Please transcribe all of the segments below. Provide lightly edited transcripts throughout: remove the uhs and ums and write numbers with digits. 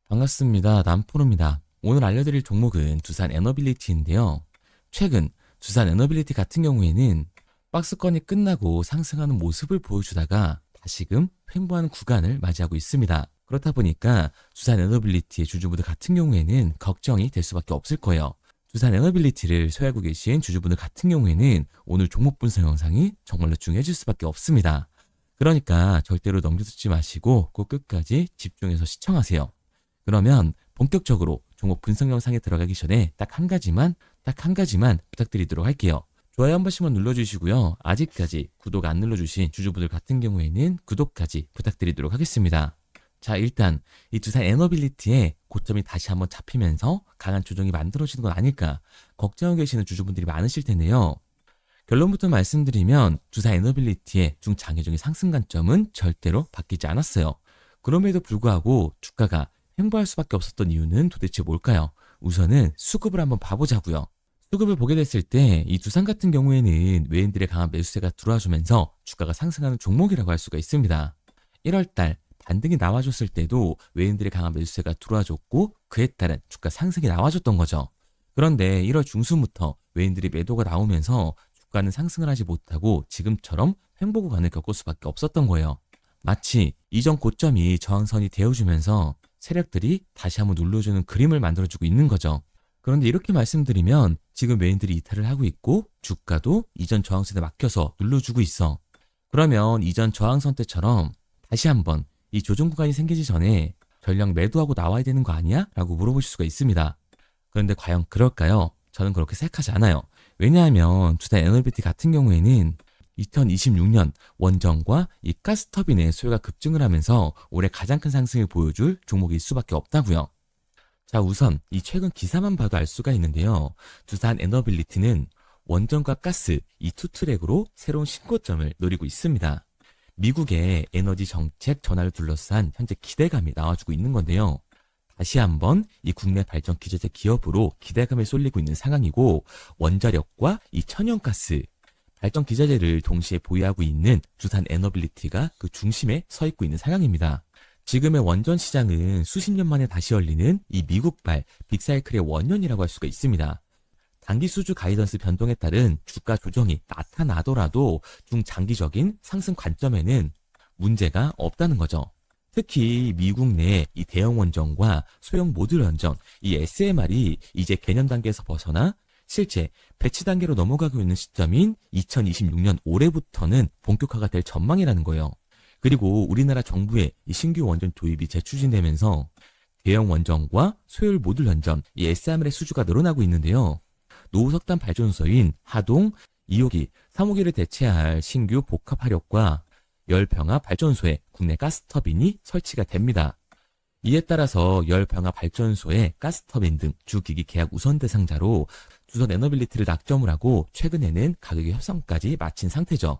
반갑습니다. 남포로입니다. 오늘 알려드릴 종목은 두산 에너빌리티인데요. 최근 두산 에너빌리티 같은 경우에는 박스권이 끝나고 상승하는 모습을 보여주다가 다시금 횡보하는 구간을 맞이하고 있습니다. 그렇다 보니까 두산 에너빌리티의 주주분들 같은 경우에는 걱정이 될 수밖에 없을 거예요. 두산 에너빌리티를 소유하고 계신 주주분들 같은 경우에는 오늘 종목 분석 영상이 정말로 중요해질 수밖에 없습니다. 그러니까 절대로 넘겨두지 마시고 꼭 끝까지 집중해서 시청하세요. 그러면 본격적으로 종목 분석 영상에 들어가기 전에 딱 한 가지만 부탁드리도록 할게요. 좋아요 한 번씩만 눌러주시고요. 아직까지 구독 안 눌러주신 주주분들 같은 경우에는 구독까지 부탁드리도록 하겠습니다. 자, 일단 이 두산 에너빌리티의 고점이 다시 한번 잡히면서 강한 조정이 만들어지는 건 아닐까 걱정하고 계시는 주주분들이 많으실 텐데요. 결론부터 말씀드리면 두산 에너빌리티의 중장기적인 상승 관점은 절대로 바뀌지 않았어요. 그럼에도 불구하고 주가가 횡보할 수밖에 없었던 이유는 도대체 뭘까요? 우선은 수급을 한번 봐보자고요. 수급을 보게 됐을 때 이 두산 같은 경우에는 외인들의 강한 매수세가 들어와주면서 주가가 상승하는 종목이라고 할 수가 있습니다. 1월달 반등이 나와줬을 때도 외인들의 강한 매수세가 들어와줬고 그에 따른 주가 상승이 나와줬던 거죠. 그런데 1월 중순부터 외인들이 매도가 나오면서 주가는 상승을 하지 못하고 지금처럼 횡보 구간을 겪을 수밖에 없었던 거예요. 마치 이전 고점이 저항선이 되어주면서 세력들이 다시 한번 눌러주는 그림을 만들어주고 있는 거죠. 그런데 이렇게 말씀드리면 지금 외인들이 이탈을 하고 있고 주가도 이전 저항선에 막혀서 눌러주고 있어. 그러면 이전 저항선 때처럼 다시 한번 이 조정 구간이 생기기 전에 전량 매도하고 나와야 되는 거 아니야? 라고 물어보실 수가 있습니다. 그런데 과연 그럴까요? 저는 그렇게 생각하지 않아요. 왜냐하면 두산 에너비티 같은 경우에는 2026년 원전과 이 가스터빈의 수요가 급증을 하면서 올해 가장 큰 상승을 보여줄 종목일 수밖에 없다고요. 자, 우선 이 최근 기사만 봐도 알 수가 있는데요. 두산 에너빌리티는 원전과 가스 이 투 트랙으로 새로운 신고점을 노리고 있습니다. 미국의 에너지 정책 전환을 둘러싼 현재 기대감이 나와주고 있는 건데요. 다시 한번 이 국내 발전 기저제 기업으로 기대감이 쏠리고 있는 상황이고 원자력과 이 천연가스 발전 기자재를 동시에 보유하고 있는 두산 에너빌리티가 그 중심에 서 있고 있는 상황입니다. 지금의 원전 시장은 수십 년 만에 다시 열리는 이 미국발 빅사이클의 원년이라고 할 수가 있습니다. 단기 수주 가이던스 변동에 따른 주가 조정이 나타나더라도 중장기적인 상승 관점에는 문제가 없다는 거죠. 특히 미국 내 이 대형 원전과 소형 모듈 원전, 이 SMR이 이제 개념 단계에서 벗어나 실제 배치 단계로 넘어가고 있는 시점인 2026년 올해부터는 본격화가 될 전망이라는 거예요. 그리고 우리나라 정부의 이 신규 원전 도입이 재추진되면서 대형 원전과 소형 모듈 원전, 이 SMR의 수주가 늘어나고 있는데요. 노후석탄 발전소인 하동 2호기, 3호기를 대체할 신규 복합화력과 열병합 발전소에 국내 가스터빈이 설치가 됩니다. 이에 따라서 열병합 발전소의 가스터빈 등 주기기 계약 우선 대상자로 두산 에너빌리티를 낙점을 하고 최근에는 가격의 협상까지 마친 상태죠.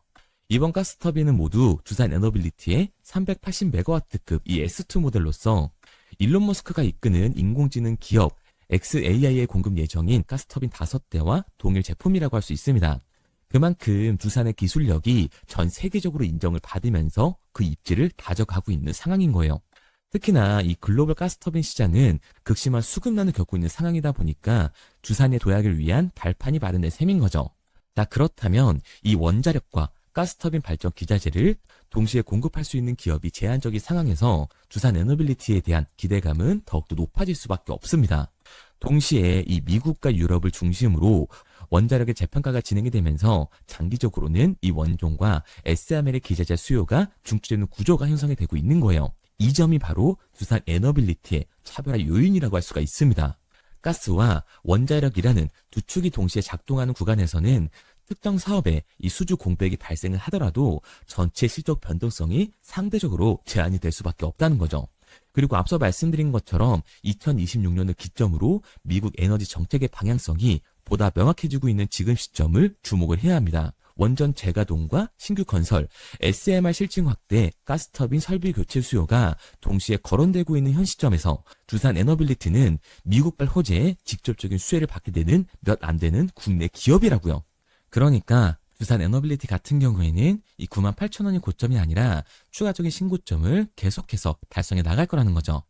이번 가스터빈은 모두 두산 에너빌리티의 380MW급 이 S2 모델로서 일론 머스크가 이끄는 인공지능 기업 xAI에 공급 예정인 가스터빈 5대와 동일 제품이라고 할 수 있습니다. 그만큼 두산의 기술력이 전 세계적으로 인정을 받으면서 그 입지를 다져가고 있는 상황인 거예요. 특히나 이 글로벌 가스터빈 시장은 극심한 수급난을 겪고 있는 상황이다 보니까 두산의 도약을 위한 발판이 마련된 셈인 거죠. 자, 그렇다면 이 원자력과 가스터빈 발전 기자재를 동시에 공급할 수 있는 기업이 제한적인 상황에서 두산 에너빌리티에 대한 기대감은 더욱더 높아질 수밖에 없습니다. 동시에 이 미국과 유럽을 중심으로 원자력의 재평가가 진행이 되면서 장기적으로는 이 원종과 SMR의 기자재 수요가 중추되는 구조가 형성이 되고 있는 거예요. 이 점이 바로 두산 에너빌리티의 차별화 요인이라고 할 수가 있습니다. 가스와 원자력이라는 두 축이 동시에 작동하는 구간에서는 특정 사업에 이 수주 공백이 발생을 하더라도 전체 실적 변동성이 상대적으로 제한이 될 수밖에 없다는 거죠. 그리고 앞서 말씀드린 것처럼 2026년을 기점으로 미국 에너지 정책의 방향성이 보다 명확해지고 있는 지금 시점을 주목을 해야 합니다. 원전 재가동과 신규 건설, SMR 실증 확대, 가스터빈 설비 교체 수요가 동시에 거론되고 있는 현 시점에서 두산 에너빌리티는 미국발 호재에 직접적인 수혜를 받게 되는 몇 안 되는 국내 기업이라고요. 그러니까 두산 에너빌리티 같은 경우에는 이 98,000원이 고점이 아니라 추가적인 신고점을 계속해서 달성해 나갈 거라는 거죠.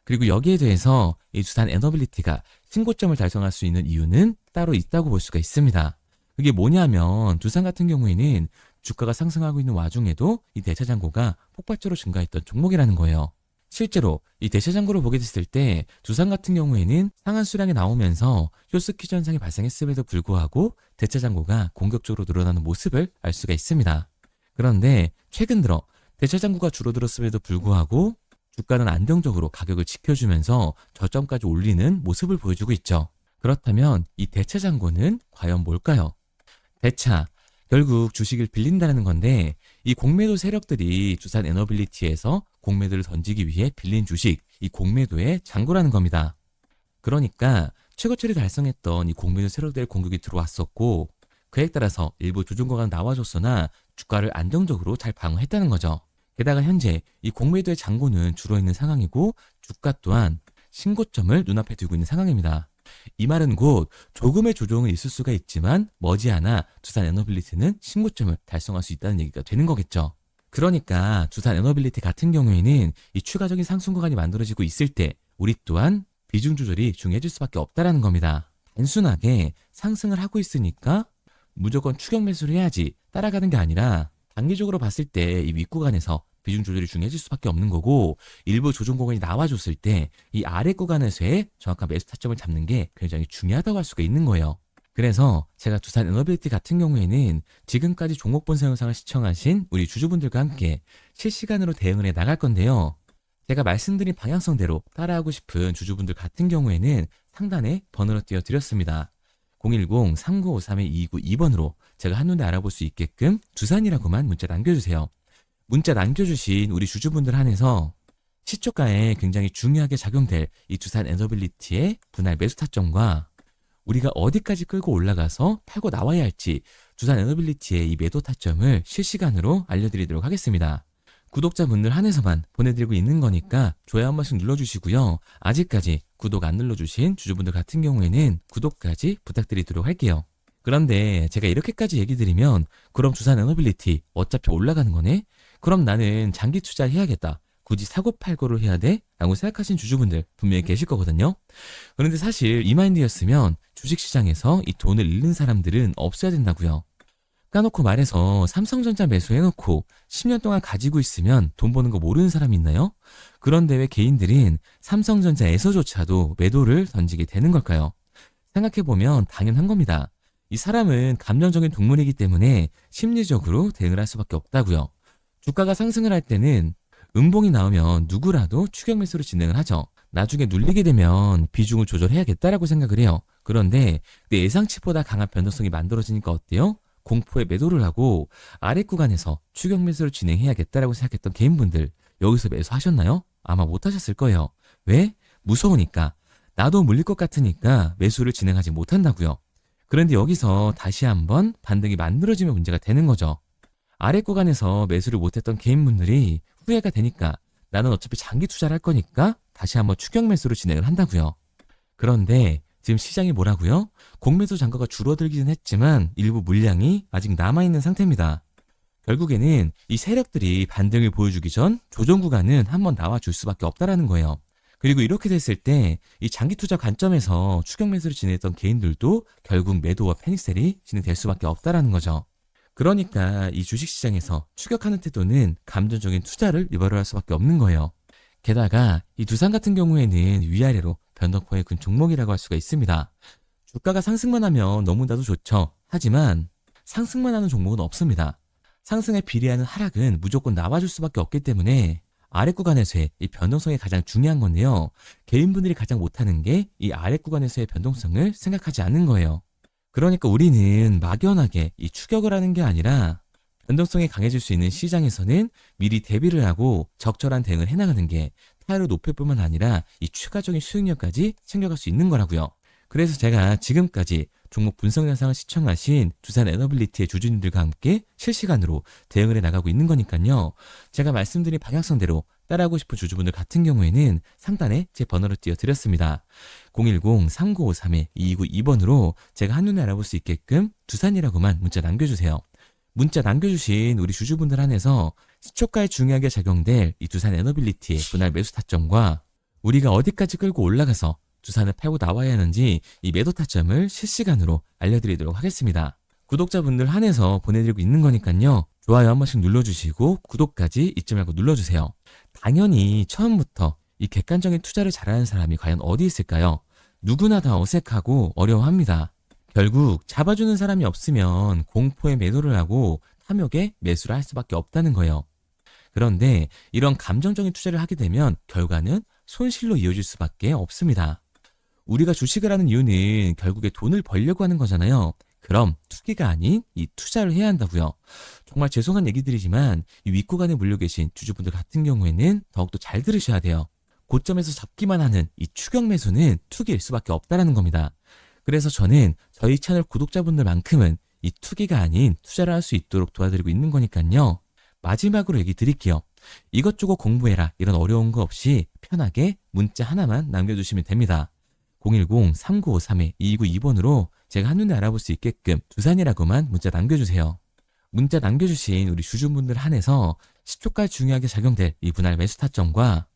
그리고 여기에 대해서 이 두산 에너빌리티가 신고점을 달성할 수 있는 이유는 따로 있다고 볼 수가 있습니다. 그게 뭐냐면 두산 같은 경우에는 주가가 상승하고 있는 와중에도 이 대차장고가 폭발적으로 증가했던 종목이라는 거예요. 실제로 이 대차장고를 보게 됐을 때 두산 같은 경우에는 상한 수량이 나오면서 쇼스퀴즈 현상이 발생했음에도 불구하고 대차장고가 공격적으로 늘어나는 모습을 알 수가 있습니다. 그런데 최근 들어 대차장고가 줄어들었음에도 불구하고 주가는 안정적으로 가격을 지켜주면서 저점까지 올리는 모습을 보여주고 있죠. 그렇다면 이 대차장고는 과연 뭘까요? 대차, 결국 주식을 빌린다는 건데 이 공매도 세력들이 두산 에너빌리티에서 공매도를 던지기 위해 빌린 주식, 이 공매도의 잔고라는 겁니다. 그러니까 최고치를 달성했던 이 공매도 세력들의 공격이 들어왔었고 그에 따라서 일부 조정고가 나와줬으나 주가를 안정적으로 잘 방어했다는 거죠. 게다가 현재 이 공매도의 잔고는 줄어있는 상황이고 주가 또한 신고점을 눈앞에 두고 있는 상황입니다. 이 말은 곧 조금의 조정은 있을 수가 있지만 머지않아 두산 에너빌리티는 신고점을 달성할 수 있다는 얘기가 되는 거겠죠. 그러니까 두산 에너빌리티 같은 경우에는 이 추가적인 상승 구간이 만들어지고 있을 때 우리 또한 비중 조절이 중요해질 수밖에 없다라는 겁니다. 단순하게 상승을 하고 있으니까 무조건 추격 매수를 해야지 따라가는 게 아니라 단기적으로 봤을 때 이 윗구간에서 비중 조절이 중요해질 수밖에 없는 거고 일부 조정 구간이 나와줬을 때 이 아래 구간에서의 정확한 매수 타점을 잡는 게 굉장히 중요하다고 할 수가 있는 거예요. 그래서 제가 두산 에너빌리티 같은 경우에는 지금까지 종목 본색 영상을 시청하신 우리 주주분들과 함께 실시간으로 대응을 해 나갈 건데요. 제가 말씀드린 방향성대로 따라하고 싶은 주주분들 같은 경우에는 상단에 번호를 띄워드렸습니다. 010-3953-2292번으로 제가 한눈에 알아볼 수 있게끔 두산이라고만 문자 남겨주세요. 문자 남겨주신 우리 주주분들 한해서 시초가에 굉장히 중요하게 작용될 이 두산 에너빌리티의 분할 매수 타점과 우리가 어디까지 끌고 올라가서 팔고 나와야 할지 두산 에너빌리티의 이 매도 타점을 실시간으로 알려드리도록 하겠습니다. 구독자분들 한해서만 보내드리고 있는 거니까 좋아요 한 번씩 눌러주시고요. 아직까지 구독 안 눌러주신 주주분들 같은 경우에는 구독까지 부탁드리도록 할게요. 그런데 제가 이렇게까지 얘기 드리면 그럼 두산 에너빌리티 어차피 올라가는 거네? 그럼 나는 장기 투자해야겠다. 굳이 사고팔고를 해야 돼? 라고 생각하신 주주분들 분명히 계실 거거든요. 그런데 사실 이 마인드였으면 주식시장에서 이 돈을 잃는 사람들은 없어야 된다고요. 까놓고 말해서 삼성전자 매수해놓고 10년 동안 가지고 있으면 돈 버는 거 모르는 사람이 있나요? 그런데 왜 개인들은 삼성전자에서조차도 매도를 던지게 되는 걸까요? 생각해보면 당연한 겁니다. 이 사람은 감정적인 동물이기 때문에 심리적으로 대응을 할 수밖에 없다고요. 주가가 상승을 할 때는 음봉이 나오면 누구라도 추격 매수로 진행을 하죠. 나중에 눌리게 되면 비중을 조절해야겠다라고 생각을 해요. 그런데 내 예상치보다 강한 변동성이 만들어지니까 어때요? 공포에 매도를 하고 아래 구간에서 추격 매수를 진행해야겠다라고 생각했던 개인분들 여기서 매수하셨나요? 아마 못하셨을 거예요. 왜? 무서우니까. 나도 물릴 것 같으니까 매수를 진행하지 못한다고요. 그런데 여기서 다시 한번 반등이 만들어지면 문제가 되는 거죠. 아래 구간에서 매수를 못했던 개인분들이 후회가 되니까 나는 어차피 장기 투자를 할 거니까 다시 한번 추격 매수를 진행을 한다고요. 그런데 지금 시장이 뭐라고요? 공매도 잔고가 줄어들기는 했지만 일부 물량이 아직 남아있는 상태입니다. 결국에는 이 세력들이 반등을 보여주기 전 조정 구간은 한번 나와줄 수밖에 없다라는 거예요. 그리고 이렇게 됐을 때 이 장기 투자 관점에서 추격 매수를 진행했던 개인들도 결국 매도와 패닉셀이 진행될 수밖에 없다라는 거죠. 그러니까 이 주식시장에서 추격하는 태도는 감정적인 투자를 유발할 수밖에 없는 거예요. 게다가 이 두산 같은 경우에는 위아래로 변동폭이 큰 종목이라고 할 수가 있습니다. 주가가 상승만 하면 너무나도 좋죠. 하지만 상승만 하는 종목은 없습니다. 상승에 비례하는 하락은 무조건 나와줄 수밖에 없기 때문에 아래 구간에서의 이 변동성이 가장 중요한 건데요. 개인분들이 가장 못하는 게 이 아래 구간에서의 변동성을 생각하지 않는 거예요. 그러니까 우리는 막연하게 이 추격을 하는 게 아니라 변동성이 강해질 수 있는 시장에서는 미리 대비를 하고 적절한 대응을 해나가는 게 타율을 높일 뿐만 아니라 이 추가적인 수익률까지 챙겨갈 수 있는 거라고요. 그래서 제가 지금까지 종목 분석 영상을 시청하신 두산 에너빌리티의 주주님들과 함께 실시간으로 대응을 해나가고 있는 거니까요. 제가 말씀드린 방향성대로 따라하고 싶은 주주분들 같은 경우에는 상단에 제 번호를 띄워드렸습니다. 010-3953-2292번으로 제가 한눈에 알아볼 수 있게끔 두산이라고만 문자 남겨주세요. 문자 남겨주신 우리 주주분들 한해서 시초가에 중요하게 작용될 이 두산 에너빌리티의 분할 매수 타점과 우리가 어디까지 끌고 올라가서 두산을 팔고 나와야 하는지 이 매도 타점을 실시간으로 알려드리도록 하겠습니다. 구독자분들 한해서 보내드리고 있는 거니까요. 좋아요 한 번씩 눌러주시고 구독까지 잊지 말고 눌러주세요. 당연히 처음부터 이 객관적인 투자를 잘하는 사람이 과연 어디 있을까요? 누구나 다 어색하고 어려워합니다. 결국 잡아주는 사람이 없으면 공포에 매도를 하고 탐욕에 매수를 할 수밖에 없다는 거예요. 그런데 이런 감정적인 투자를 하게 되면 결과는 손실로 이어질 수밖에 없습니다. 우리가 주식을 하는 이유는 결국에 돈을 벌려고 하는 거잖아요. 그럼 투기가 아닌 이 투자를 해야 한다고요. 정말 죄송한 얘기들이지만 이 윗구간에 물려 계신 주주분들 같은 경우에는 더욱더 잘 들으셔야 돼요. 고점에서 잡기만 하는 이 추격 매수는 투기일 수밖에 없다는 겁니다. 그래서 저는 저희 채널 구독자분들만큼은 이 투기가 아닌 투자를 할 수 있도록 도와드리고 있는 거니까요. 마지막으로 얘기 드릴게요. 이것저것 공부해라 이런 어려운 거 없이 편하게 문자 하나만 남겨주시면 됩니다. 010-3953-2292번으로 제가 한눈에 알아볼 수 있게끔 두산이라고만 문자 남겨주세요. 문자 남겨주신 우리 주주분들 한해서 10초까지 중요하게 작용될 이 분할 매수 타점과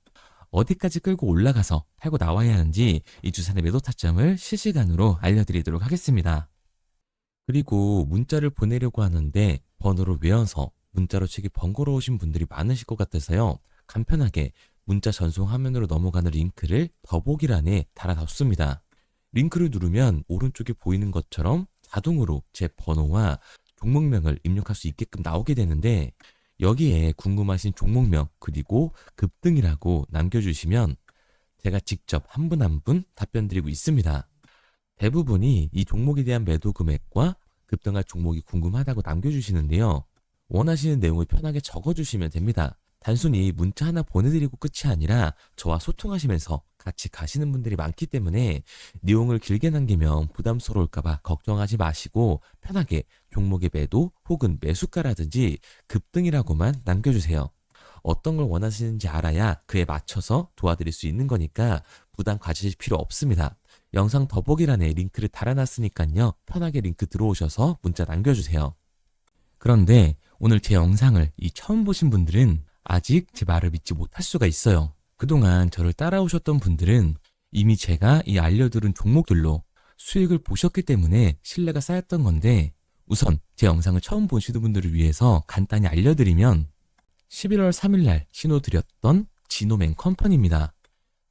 어디까지 끌고 올라가서 팔고 나와야 하는지 이 두산의 매도 타점을 실시간으로 알려드리도록 하겠습니다. 그리고 문자를 보내려고 하는데 번호를 외워서 문자로 치기 번거로우신 분들이 많으실 것 같아서요. 간편하게 문자 전송 화면으로 넘어가는 링크를 더보기란에 달아뒀습니다. 링크를 누르면 오른쪽에 보이는 것처럼 자동으로 제 번호와 종목명을 입력할 수 있게끔 나오게 되는데 여기에 궁금하신 종목명 그리고 급등이라고 남겨주시면 제가 직접 한 분 한 분 답변 드리고 있습니다. 대부분이 이 종목에 대한 매도 금액과 급등할 종목이 궁금하다고 남겨주시는데요. 원하시는 내용을 편하게 적어주시면 됩니다. 단순히 문자 하나 보내드리고 끝이 아니라 저와 소통하시면서 같이 가시는 분들이 많기 때문에 내용을 길게 남기면 부담스러울까봐 걱정하지 마시고 편하게 종목의 매도 혹은 매수가라든지 급등이라고만 남겨주세요. 어떤 걸 원하시는지 알아야 그에 맞춰서 도와드릴 수 있는 거니까 부담 가지실 필요 없습니다. 영상 더보기란에 링크를 달아놨으니까요. 편하게 링크 들어오셔서 문자 남겨주세요. 그런데 오늘 제 영상을 처음 보신 분들은 아직 제 말을 믿지 못할 수가 있어요. 그동안 저를 따라오셨던 분들은 이미 제가 이 알려드린 종목들로 수익을 보셨기 때문에 신뢰가 쌓였던 건데 우선 제 영상을 처음 보시는 분들을 위해서 간단히 알려드리면 11월 3일날 신호 드렸던 지노맨 컴퍼니입니다.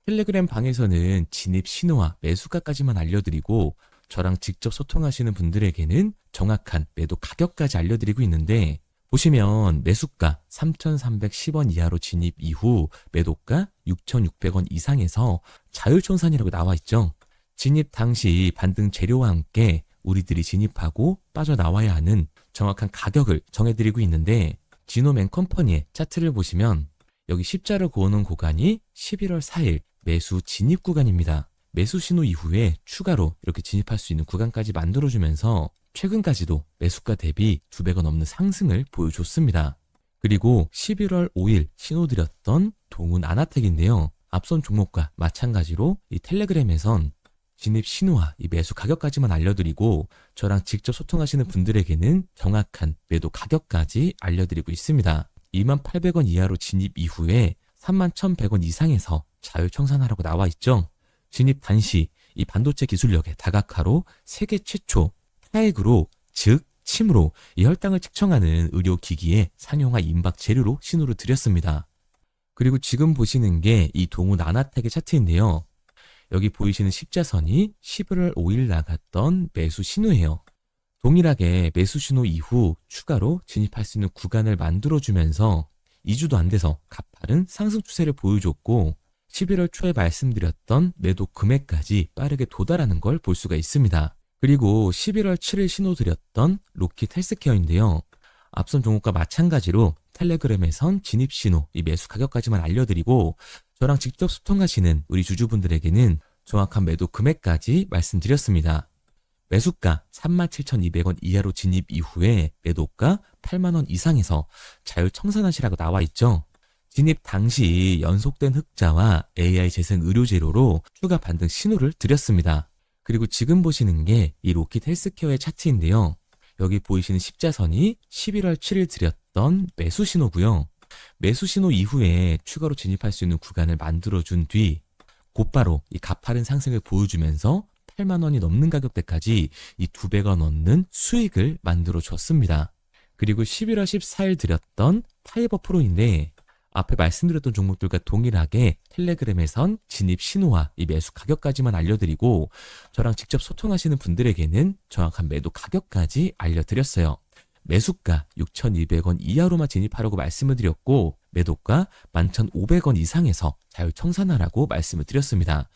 텔레그램 방에서는 진입 신호와 매수가까지만 알려드리고 저랑 직접 소통하시는 분들에게는 정확한 매도 가격까지 알려드리고 있는데 보시면 매수가 3,310원 이하로 진입 이후 매도가 6,600원 이상에서 자율청산이라고 나와 있죠. 진입 당시 반등 재료와 함께 우리들이 진입하고 빠져나와야 하는 정확한 가격을 정해드리고 있는데 지노맨 컴퍼니의 차트를 보시면 여기 십자를 그어놓은 구간이 11월 4일 매수 진입 구간입니다. 매수 신호 이후에 추가로 이렇게 진입할 수 있는 구간까지 만들어주면서 최근까지도 매수가 대비 2배가 넘는 상승을 보여줬습니다. 그리고 11월 5일 신호드렸던 동훈 아나텍인데요. 앞선 종목과 마찬가지로 이 텔레그램에선 진입 신호와 이 매수 가격까지만 알려드리고 저랑 직접 소통하시는 분들에게는 정확한 매도 가격까지 알려드리고 있습니다. 28,000원 이하로 진입 이후에 31,100원 이상에서 자율청산하라고 나와 있죠. 진입 단시 이 반도체 기술력의 다각화로 세계 최초 타액으로 즉 침으로 이 혈당을 측정하는 의료기기의 상용화 임박 재료로 신호를 드렸습니다. 그리고 지금 보시는 게 이 동훈 아나텍의 차트인데요. 여기 보이시는 십자선이 11월 5일 나갔던 매수 신호예요. 동일하게 매수 신호 이후 추가로 진입할 수 있는 구간을 만들어주면서 2주도 안 돼서 가파른 상승 추세를 보여줬고 11월 초에 말씀드렸던 매도 금액까지 빠르게 도달하는 걸 볼 수가 있습니다. 그리고 11월 7일 신호 드렸던 로킷 헬스케어인데요. 앞선 종목과 마찬가지로 텔레그램에선 진입 신호, 이 매수 가격까지만 알려드리고 저랑 직접 소통하시는 우리 주주분들에게는 정확한 매도 금액까지 말씀드렸습니다. 매수가 37,200원 이하로 진입 이후에 매도가 8만원 이상에서 자율청산하시라고 나와 있죠. 진입 당시 연속된 흑자와 AI 재생 의료 재료로 추가 반등 신호를 드렸습니다. 그리고 지금 보시는 게 이 로킷 헬스케어의 차트인데요. 여기 보이시는 십자선이 11월 7일 드렸던 매수 신호고요. 매수 신호 이후에 추가로 진입할 수 있는 구간을 만들어준 뒤 곧바로 이 가파른 상승을 보여주면서 8만 원이 넘는 가격대까지 이 2배가 넘는 수익을 만들어 줬습니다. 그리고 11월 14일 드렸던 파이버 프로인데 앞에 말씀드렸던 종목들과 동일하게 텔레그램에선 진입 신호와 이 매수 가격까지만 알려드리고 저랑 직접 소통하시는 분들에게는 정확한 매도 가격까지 알려드렸어요. 매수가 6,200원 이하로만 진입하라고 말씀을 드렸고 매도가 11,500원 이상에서 자율청산하라고 말씀을 드렸습니다.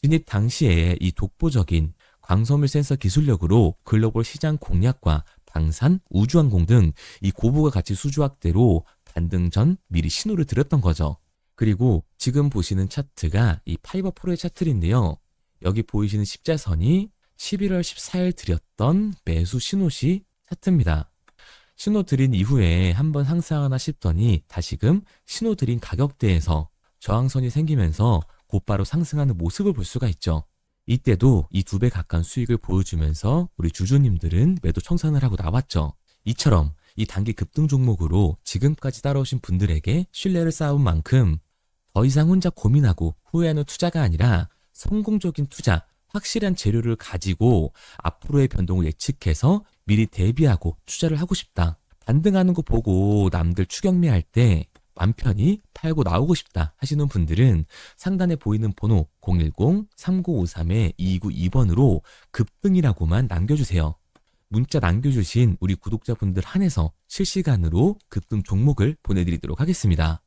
진입 당시에 이 독보적인 광섬유 센서 기술력으로 글로벌 시장 공략과 방산, 우주항공 등 이 고부가 가치 수주 확대로 반등 전 미리 신호를 드렸던 거죠. 그리고 지금 보시는 차트가 이 파이버 프로의 차트인데요. 여기 보이시는 십자선이 11월 14일 드렸던 매수 신호시 차트입니다. 신호 드린 이후에 한번 상승하나 싶더니 다시금 신호 드린 가격대에서 저항선이 생기면서 곧바로 상승하는 모습을 볼 수가 있죠. 이때도 이 2배 가까운 수익을 보여주면서 우리 주주님들은 매도 청산을 하고 나왔죠. 이처럼 이 단기 급등 종목으로 지금까지 따라오신 분들에게 신뢰를 쌓은 만큼 더 이상 혼자 고민하고 후회하는 투자가 아니라 성공적인 투자, 확실한 재료를 가지고 앞으로의 변동을 예측해서 미리 대비하고 투자를 하고 싶다. 반등하는 거 보고 남들 추격매할 때 맘 편히 팔고 나오고 싶다 하시는 분들은 상단에 보이는 번호 010-3953-2292번으로 급등이라고만 남겨주세요. 문자 남겨주신 우리 구독자분들 한해서 실시간으로 급등 종목을 보내드리도록 하겠습니다.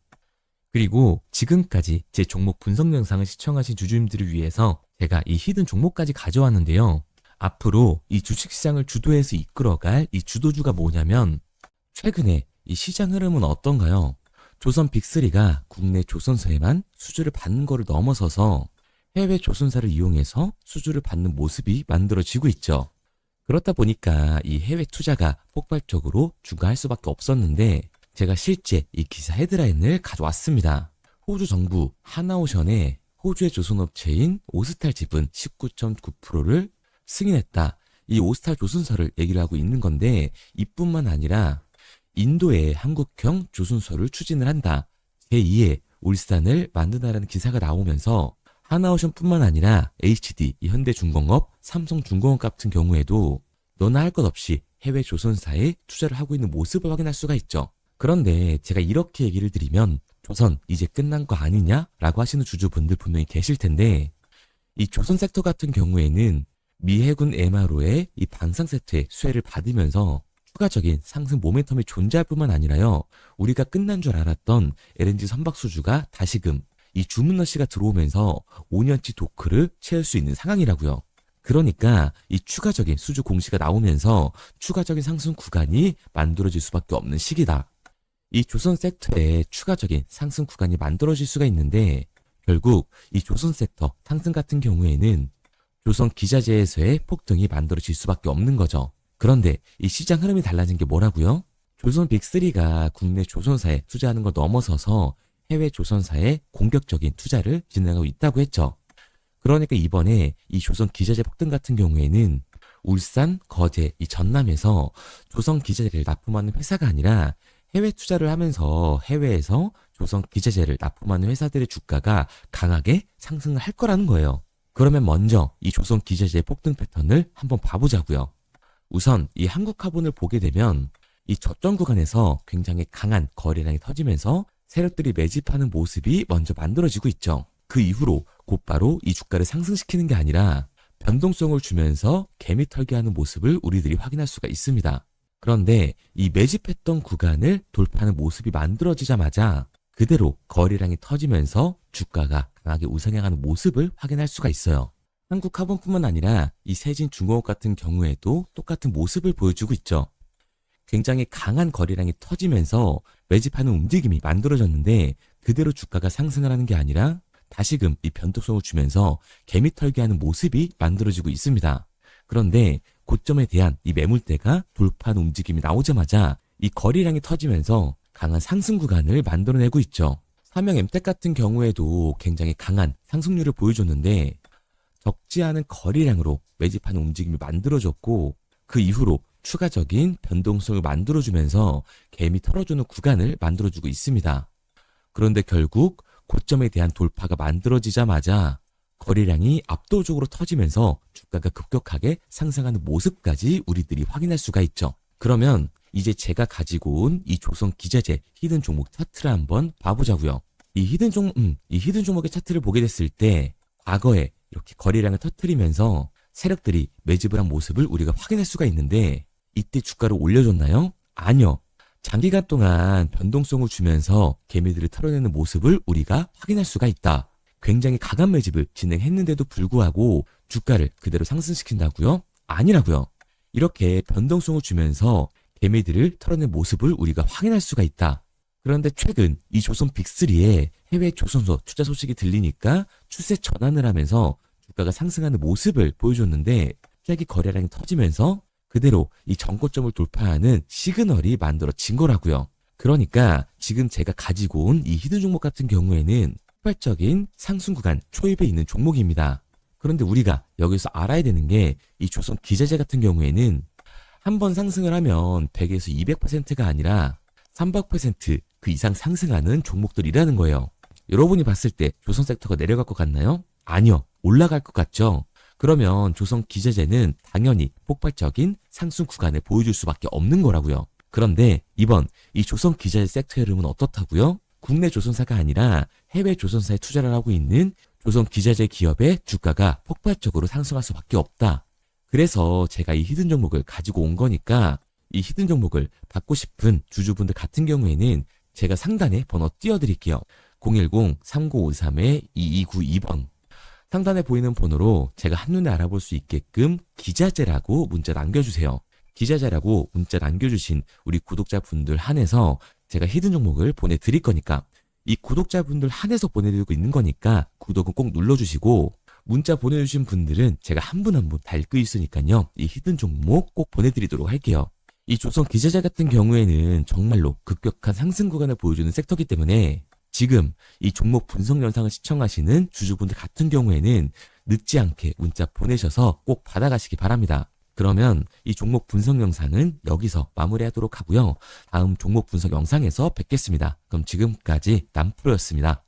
그리고 지금까지 제 종목 분석 영상을 시청하신 주주님들을 위해서 제가 이 히든 종목까지 가져왔는데요. 앞으로 이 주식시장을 주도해서 이끌어갈 이 주도주가 뭐냐면 최근에 이 시장 흐름은 어떤가요? 조선 빅3가 국내 조선사에만 수주를 받는 거를 넘어서서 해외 조선사를 이용해서 수주를 받는 모습이 만들어지고 있죠. 그렇다 보니까 이 해외 투자가 폭발적으로 증가할 수밖에 없었는데 제가 실제 이 기사 헤드라인을 가져왔습니다. 호주 정부 하나오션에 호주의 조선업체인 오스탈 지분 19.9%를 승인했다. 이 오스탈 조선사를 얘기를 하고 있는 건데 이뿐만 아니라 인도의 한국형 조선소를 추진을 한다. 제2의 울산을 만든다라는 기사가 나오면서 하나오션뿐만 아니라 HD, 현대중공업, 삼성중공업 같은 경우에도 너나 할 것 없이 해외 조선사에 투자를 하고 있는 모습을 확인할 수가 있죠. 그런데 제가 이렇게 얘기를 드리면 조선 이제 끝난 거 아니냐라고 하시는 주주분들 분명히 계실 텐데 이 조선 섹터 같은 경우에는 미 해군 MRO의 이 방산 세트의 수혜를 받으면서 추가적인 상승 모멘텀이 존재할 뿐만 아니라요. 우리가 끝난 줄 알았던 LNG 선박 수주가 다시금 이 주문러시가 들어오면서 5년치 도크를 채울 수 있는 상황이라고요. 그러니까 이 추가적인 수주 공시가 나오면서 추가적인 상승 구간이 만들어질 수밖에 없는 시기다. 이 조선 섹터에 추가적인 상승 구간이 만들어질 수가 있는데 결국 이 조선 섹터 상승 같은 경우에는 조선 기자재에서의 폭등이 만들어질 수밖에 없는 거죠. 그런데 이 시장 흐름이 달라진 게 뭐라고요? 조선 빅3가 국내 조선사에 투자하는 걸 넘어서서 해외 조선사에 공격적인 투자를 진행하고 있다고 했죠. 그러니까 이번에 이 조선 기자재 폭등 같은 경우에는 울산, 거제, 이 전남에서 조선 기자재를 납품하는 회사가 아니라 해외 투자를 하면서 해외에서 조선 기자재를 납품하는 회사들의 주가가 강하게 상승을 할 거라는 거예요. 그러면 먼저 이 조선 기자재 폭등 패턴을 한번 봐보자고요. 우선 이 한국화본을 보게 되면 이 저점 구간에서 굉장히 강한 거래량이 터지면서 세력들이 매집하는 모습이 먼저 만들어지고 있죠. 그 이후로 곧바로 이 주가를 상승시키는 게 아니라 변동성을 주면서 개미 털기하는 모습을 우리들이 확인할 수가 있습니다. 그런데 이 매집했던 구간을 돌파하는 모습이 만들어지자마자 그대로 거래량이 터지면서 주가가 강하게 우상향하는 모습을 확인할 수가 있어요. 한국화본뿐만 아니라 이 세진중공업 같은 경우에도 똑같은 모습을 보여주고 있죠. 굉장히 강한 거래량이 터지면서 매집하는 움직임이 만들어졌는데 그대로 주가가 상승을 하는 게 아니라 다시금 이 변동성을 주면서 개미 털기하는 모습이 만들어지고 있습니다. 그런데 고점에 대한 이 매물대가 돌파하는 움직임이 나오자마자 이 거래량이 터지면서 강한 상승 구간을 만들어내고 있죠. 삼형 엠텍 같은 경우에도 굉장히 강한 상승률을 보여줬는데 적지 않은 거래량으로 매집하는 움직임이 만들어졌고 그 이후로 추가적인 변동성을 만들어주면서 개미 털어주는 구간을 만들어주고 있습니다. 그런데 결국 고점에 대한 돌파가 만들어지자마자 거래량이 압도적으로 터지면서 주가가 급격하게 상승하는 모습까지 우리들이 확인할 수가 있죠. 그러면 이제 제가 가지고 온 이 조선 기자재 히든 종목 차트를 한번 봐보자고요. 이 히든 종목의 차트를 보게 됐을 때 과거에 이렇게 거래량을 터뜨리면서 세력들이 매집을 한 모습을 우리가 확인할 수가 있는데 이때 주가를 올려줬나요? 아니요. 장기간 동안 변동성을 주면서 개미들을 털어내는 모습을 우리가 확인할 수가 있다. 굉장히 강한 매집을 진행했는데도 불구하고 주가를 그대로 상승시킨다고요? 아니라고요. 이렇게 변동성을 주면서 개미들을 털어낸 모습을 우리가 확인할 수가 있다. 그런데 최근 이 조선 빅3의 해외 조선소 투자 소식이 들리니까 추세 전환을 하면서 주가가 상승하는 모습을 보여줬는데 갑자기 거래량이 터지면서 그대로 이 전고점을 돌파하는 시그널이 만들어진 거라고요. 그러니까 지금 제가 가지고 온 이 히든 종목 같은 경우에는 폭발적인 상승 구간 초입에 있는 종목입니다. 그런데 우리가 여기서 알아야 되는 게 이 조선 기자재 같은 경우에는 한 번 상승을 하면 100에서 200%가 아니라 300%그 이상 상승하는 종목들이라는 거예요. 여러분이 봤을 때 조선 섹터가 내려갈 것 같나요? 아니요. 올라갈 것 같죠? 그러면 조선 기자재는 당연히 폭발적인 상승 구간을 보여줄 수밖에 없는 거라고요. 그런데 이번 이 조선 기자재 섹터 흐름은 어떻다고요? 국내 조선사가 아니라 해외 조선사에 투자를 하고 있는 조선 기자재 기업의 주가가 폭발적으로 상승할 수밖에 없다. 그래서 제가 이 히든 종목을 가지고 온 거니까 이 히든 종목을 받고 싶은 주주분들 같은 경우에는 제가 상단에 번호 띄워드릴게요. 010-3953-2292번. 상단에 보이는 번호로 제가 한눈에 알아볼 수 있게끔 기자재라고 문자 남겨주세요. 기자재라고 문자 남겨주신 우리 구독자분들 한해서 제가 히든 종목을 보내드릴 거니까 이 구독자분들 한해서 보내드리고 있는 거니까 구독은 꼭 눌러주시고 문자 보내주신 분들은 제가 한 분 한 분 다 읽고 있으니까요. 이 히든 종목 꼭 보내드리도록 할게요. 이 조선 기자재 같은 경우에는 정말로 급격한 상승 구간을 보여주는 섹터이기 때문에 지금 이 종목 분석 영상을 시청하시는 주주분들 같은 경우에는 늦지 않게 문자 보내셔서 꼭 받아가시기 바랍니다. 그러면 이 종목 분석 영상은 여기서 마무리하도록 하고요. 다음 종목 분석 영상에서 뵙겠습니다. 그럼 지금까지 남프로였습니다.